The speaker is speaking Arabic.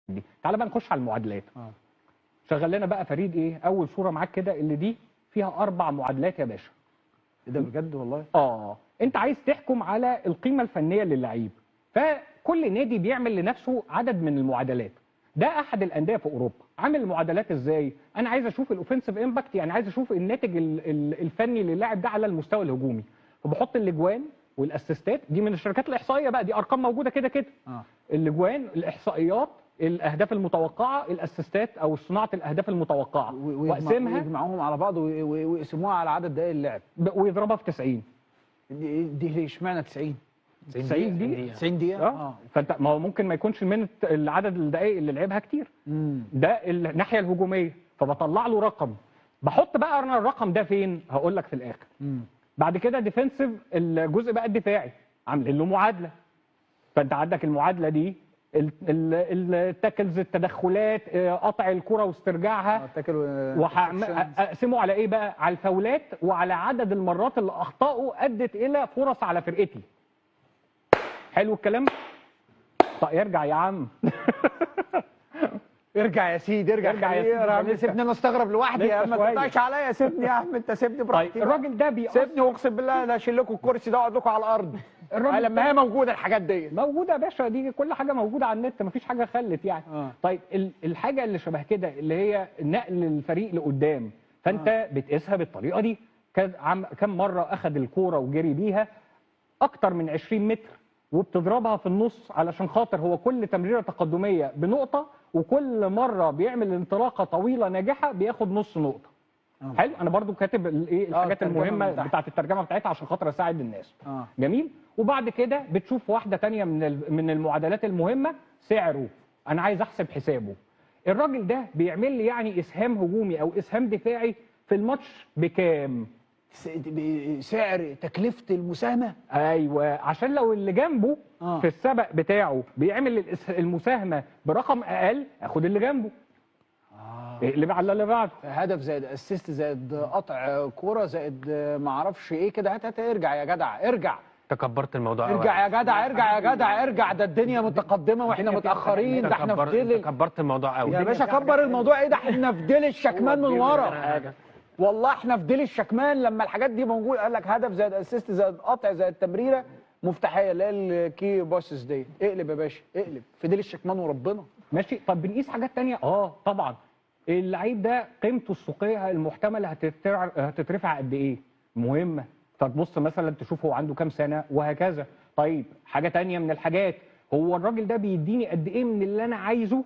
دي. تعالى بقى نخش على المعادلات. اه شغل لنا بقى فريد ايه اول صوره معاك كده، اللي دي فيها 4 معادلات يا باشا. ايه ده بجد والله؟ انت عايز تحكم على القيمه الفنيه للعيب، فكل نادي بيعمل لنفسه عدد من المعادلات. ده احد الانديه في اوروبا عامل المعادلات ازاي؟ انا عايز اشوف الاوفنسيف امباكت، يعني عايز اشوف الناتج الفني للاعب ده على المستوى الهجومي، فبحط الاجوان والاسيستات دي من الشركات الاحصائيه بقى، دي ارقام موجوده كده كده. الاجوان، الاحصائيات، الاهداف المتوقعه، الاسيستات او صناعه الاهداف المتوقعه، واقسمها ويجمعوهم على بعض ويقسموها على عدد دقائق اللعب ويضربها في 90. دي ليه اشمعنى 90؟ 90 دقيقة. 90 دقيقة؟ فانت ما هو ممكن ما يكونش من العدد الدقائق اللي لعبها كتير. ده الناحية الهجومية، فبطلع له رقم. بحط بقى انا الرقم ده فين؟ هقول لك في الاخر. بعد كده ديفنسيف، الجزء بقى الدفاعي عاملين له معادلة. فانت عندك المعادلة دي التاكلز، التدخلات، قطع الكرة واسترجاعها، واقسمه على ايه بقى؟ على الفاولات وعلى عدد المرات اللي اخطائه ادت الى فرص على فرقتي. حلو الكلام؟ طيب يرجع يا عم. ارجع يا سيدي، ارجع يا سيدي، سيبني انا استغرب لوحدي يا عم، ما تقطعش عليا، سيبني يا عم، انت سيبني براحتي. طيب الراجل ده سيبني واقسم بالله لا اشيل لكم الكرسي ده واقعد لكم على الارض. لما هي موجوده الحاجات دي موجوده يا باشا، دي كل حاجه موجوده على النت، مفيش حاجه خلت يعني. طيب الحاجه اللي شبه كده اللي هي نقل الفريق لقدام، فانت بتقيسها بالطريقه دي. كم مره اخذ الكوره وجري بيها اكتر من 20 متر وبتضربها في النص، علشان خاطر هو كل تمريره تقدميه بنقطه، وكل مره بيعمل انطلاقه طويله ناجحه بياخد نص نقطه. حلو، انا برضو كاتب الايه الحاجات المهمه بتاعت الترجمه بتاعتها عشان خاطر اساعد الناس. جميل. وبعد كده بتشوف واحده ثانيه من المعادلات المهمه، سعره. انا عايز احسب حسابه. الراجل ده بيعمل لي يعني اسهام هجومي او اسهام دفاعي في الماتش بكام؟ سعر تكلفه المساهمه. ايوه، عشان لو اللي جنبه في السبق بتاعه بيعمل المساهمه برقم اقل، اخد اللي جنبه. اقلب على اللي بعده. هدف زائد اسيست زائد قطع كوره زائد ما اعرفش ايه كده. هات ارجع يا جدع، ارجع. تكبرت الموضوع قوي. ارجع يا جدع، ارجع يا جدع، ارجع. ده الدنيا متقدمه واحنا متاخرين. ده احنا في ديل. كبرت الموضوع قوي يا باشا. كبر الموضوع ايه؟ ده احنا في ديل الشكمان من ورا. والله احنا في ديل الشكمان لما الحاجات دي موجوده. قال لك هدف زائد اسيست زائد قطع زائد تمريره مفتاحيه، اللي هي الكي باسز دي. اقلب يا باشا، اقلب في ديل الشكمان وربنا. ماشي. طب بنقيس حاجات ثانيه. طبعا اللعيب ده قيمته السوقيه المحتمله هتترفع قد ايه؟ مهمه. فتبص مثلا تشوف هو عنده كام سنه وهكذا. طيب حاجه ثانيه من الحاجات، هو الراجل ده بيديني قد ايه من اللي انا عايزه